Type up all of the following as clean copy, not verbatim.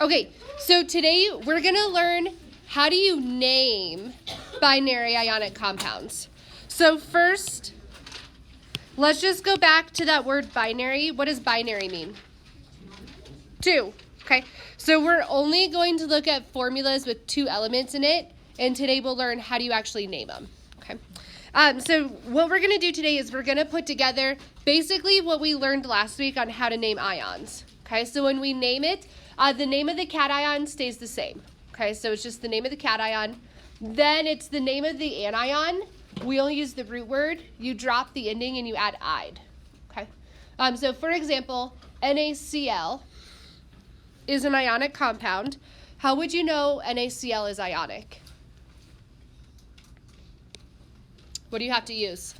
Okay, so today we're going to learn how do you name binary ionic compounds. So first, let's just go back to that word binary. What does binary mean? Two. Okay, so we're only going to look at formulas with two elements in it, and today we'll learn how do you actually name them. Okay, so what we're going to do today is we're going to put together basically what we learned last week on how to name ions. Okay, so when we name it, the name of the cation stays the same. Okay, so it's just the name of the cation. Then it's the name of the anion. We only use the root word. You drop the ending and you add "ide." Okay, so for example, NaCl is an ionic compound. How would you know NaCl is ionic? What do you have to use?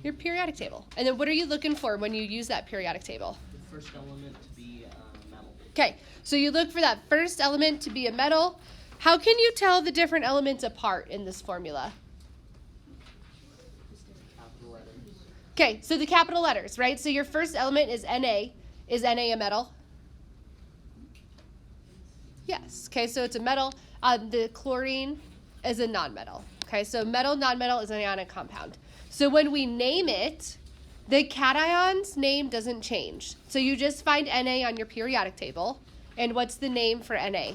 Your periodic table. And then what are you looking for when you use that periodic table? The first element to be metal. Okay, so you look for that first element to be a metal. How can you tell the different elements apart in this formula? Capital letters. Okay, so the capital letters, right? So your first element is Na. Is Na a metal? Yes. Okay, so it's a metal. The chlorine is a nonmetal. Okay, so metal, nonmetal is an ionic compound. So when we name it, the cation's name doesn't change. So you just find Na on your periodic table. And what's the name for Na?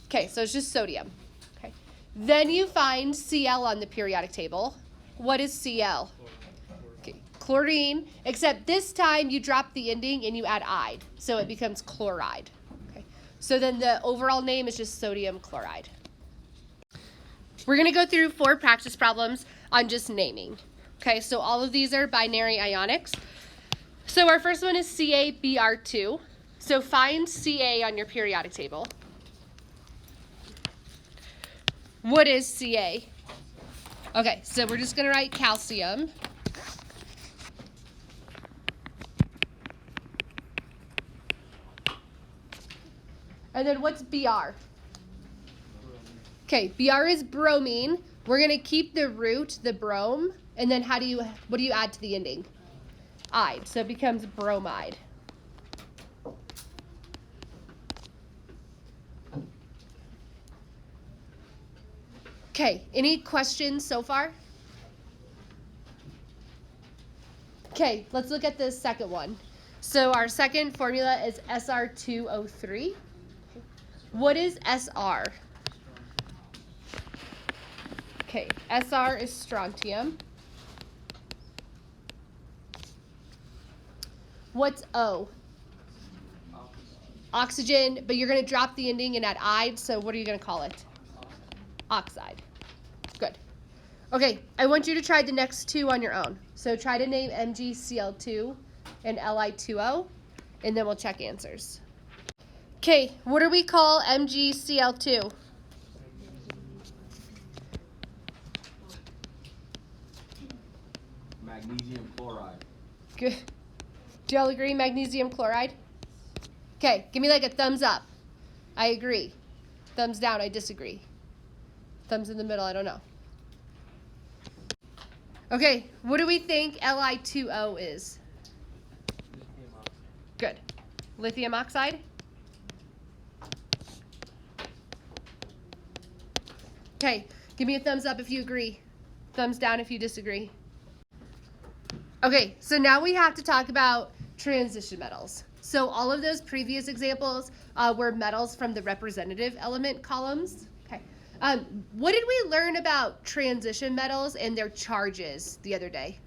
Okay, so it's just sodium. Okay. Then you find Cl on the periodic table. What is Cl? Okay, chlorine, except this time you drop the ending and you add "ide, so it becomes chloride. Okay. So then the overall name is just sodium chloride. We're going to go through 4 practice problems on just naming. Okay, so all of these are binary ionics. So our first one is CaBr2. So find Ca on your periodic table. What is Ca? Okay, so we're just going to write calcium. And then what's Br? Okay, Br is bromine. We're going to keep the root, the brom, and then what do you add to the ending? Ide, so it becomes bromide. Okay, any questions so far? Okay, let's look at the second one. So our second formula is Sr2O3. What is Sr? Okay, Sr is strontium. What's O? Oxygen, but you're going to drop the ending and add "ide, so what are you going to call it? Oxide. Good. Okay, I want you to try the next 2 on your own. So try to name MgCl2 and Li2O, and then we'll check answers. Okay, what do we call MgCl2? Magnesium chloride. Good. Do y'all agree, magnesium chloride? Okay, give me like a thumbs up. I agree. Thumbs down, I disagree. Thumbs in the middle, I don't know. Okay, what do we think Li2O is? Good. Lithium oxide? Okay, give me a thumbs up if you agree. Thumbs down if you disagree. Okay, so now we have to talk about transition metals. So all of those previous examples were metals from the representative element columns. Okay. What did we learn about transition metals and their charges the other day?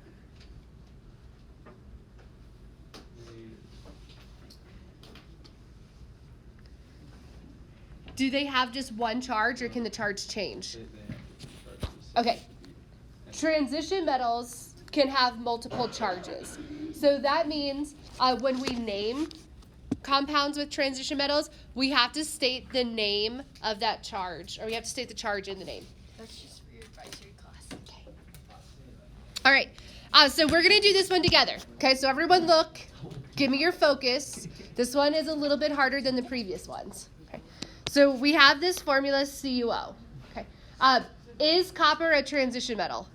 Do they have just one charge or can the charge change? Okay. Transition metals can have multiple charges. So that means when we name compounds with transition metals, we have to state the name of that charge, or we have to state the charge in the name. That's just for your advisory class. Okay. All right. So we're going to do this one together. Okay, so everyone look. Give me your focus. This one is a little bit harder than the previous ones. Okay. So we have this formula CuO. Okay. Is copper a transition metal?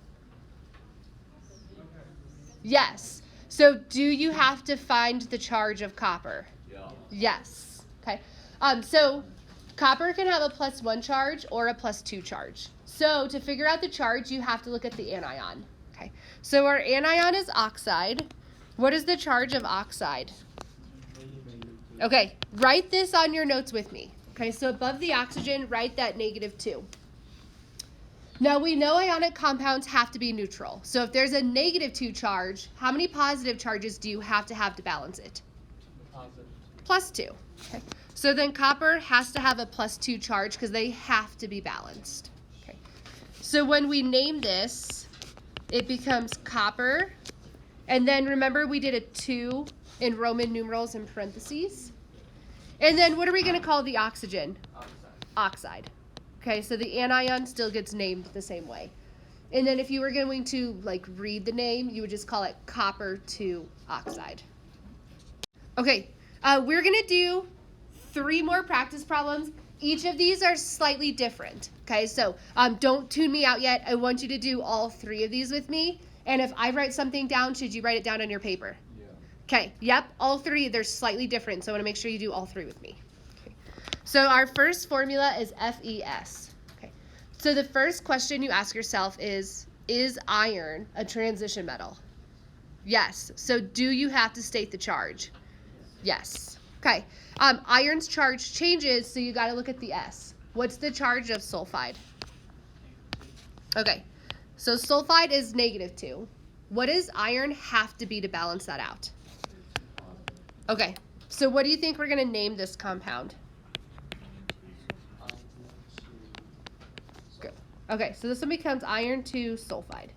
Yes. So do you have to find the charge of copper? Yeah. Yes. Okay. So copper can have a +1 charge or a +2 charge. So to figure out the charge, you have to look at the anion. Okay. So our anion is oxide. What is the charge of oxide? Okay. Write this on your notes with me. Okay. So above the oxygen, write that -2. Now we know ionic compounds have to be neutral. So if there's a -2 charge, how many positive charges do you have to balance it? +2. Okay. So then copper has to have a +2 charge because they have to be balanced. Okay. So when we name this, it becomes copper. And then remember we did a 2 in Roman numerals in parentheses. And then what are we going to call the oxygen? Oxide. Okay, so the anion still gets named the same way. And then if you were going to read the name, you would just call it copper 2 oxide. Okay, we're going to do 3 more practice problems. Each of these are slightly different. Okay, so don't tune me out yet. I want you to do all 3 of these with me. And if I write something down, should you write it down on your paper? Yeah. Okay, yep, all 3, they're slightly different. So I want to make sure you do all 3 with me. So our first formula is FeS. Okay. So the first question you ask yourself is iron a transition metal? Yes. So do you have to state the charge? Yes. Okay. Iron's charge changes, so you got to look at the S. What's the charge of sulfide? Okay. So sulfide is -2. What does iron have to be to balance that out? Okay. So what do you think we're going to name this compound? Okay, so this one becomes iron 2 sulfide.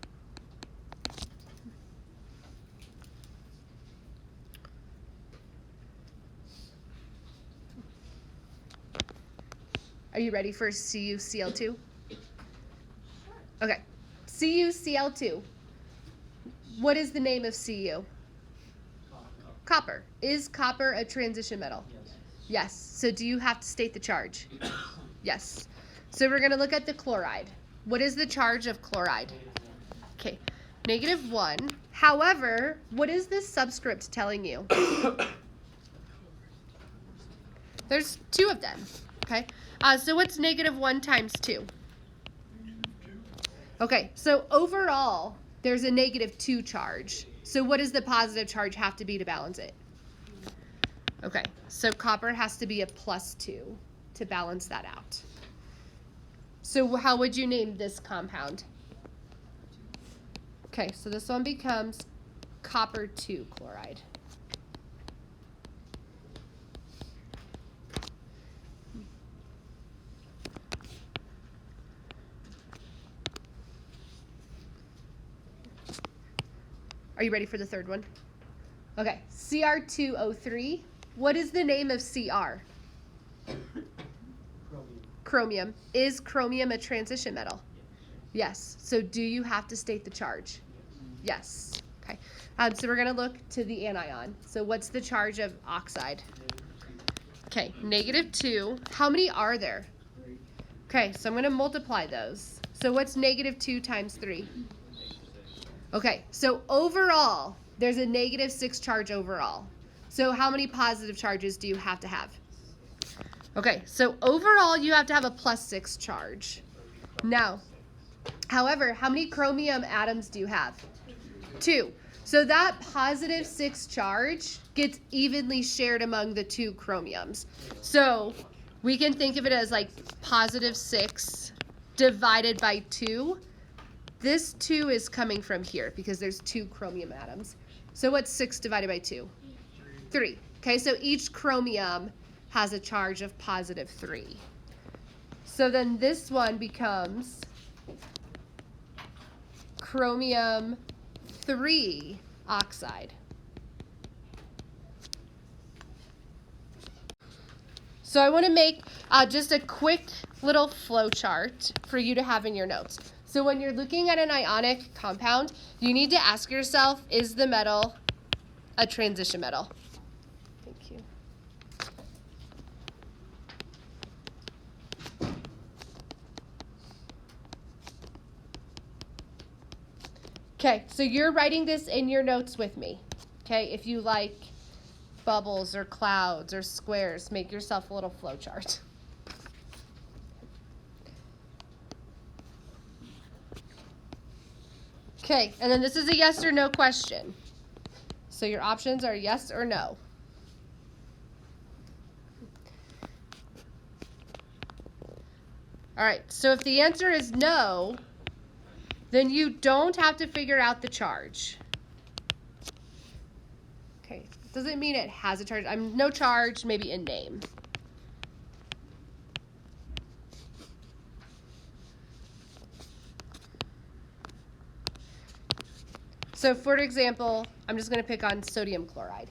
Are you ready for CuCl2? Okay, CuCl2. What is the name of Cu? Copper. Is copper a transition metal? Yes. So do you have to state the charge? Yes. So we're going to look at the chloride. What is the charge of chloride? Okay, -1. However, what is this subscript telling you? There's 2 of them. Okay, so what's -1 times 2? Okay, so overall, there's a -2 charge. So what does the positive charge have to be to balance it? Okay, so copper has to be a +2 to balance that out. So how would you name this compound? Okay, so this one becomes copper 2 chloride. Are you ready for the third one? Okay, Cr2O3. What is the name of Cr? Chromium. Is chromium a transition metal? Yes. So do you have to state the charge? Yes. Okay. So we're going to look to the anion. So what's the charge of oxide? Okay, -2. How many are there? Okay, so I'm going to multiply those. So what's -2 times 3? Okay, so overall, there's a -6 charge overall. So how many positive charges do you have to have? Okay, so overall you have to have a +6 charge. Now, however, how many chromium atoms do you have? 2. So that +6 charge gets evenly shared among the 2 chromiums. So we can think of it as +6 divided by 2. This 2 is coming from here because there's 2 chromium atoms. So what's 6 divided by 2? 3. Okay, so each chromium has a charge of +3. So then this one becomes chromium 3 oxide. So I want to make just a quick little flow chart for you to have in your notes. So when you're looking at an ionic compound, you need to ask yourself, is the metal a transition metal? Thank you. Okay, so you're writing this in your notes with me. Okay, if you like bubbles or clouds or squares. Make yourself a little flow chart. Okay, and then this is a yes or no question. So your options are yes or no. All right, so if the answer is no, then you don't have to figure out the charge. Okay, doesn't mean it has a charge. No charge, maybe a name. So for example, I'm just going to pick on sodium chloride.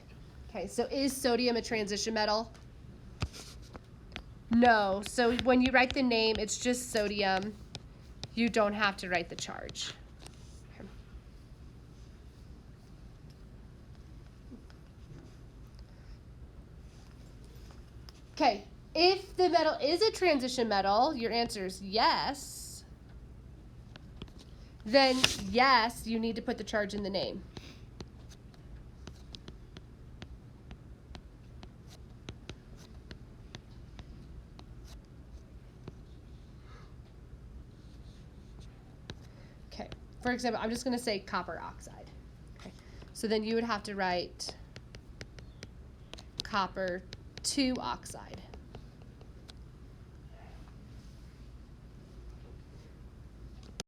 Okay, so is sodium a transition metal? No, so when you write the name, it's just sodium. You don't have to write the charge. Okay, if the metal is a transition metal, your answer is yes. Then yes, you need to put the charge in the name. Okay, for example, I'm just going to say copper oxide. Okay, so then you would have to write copper 2 oxide.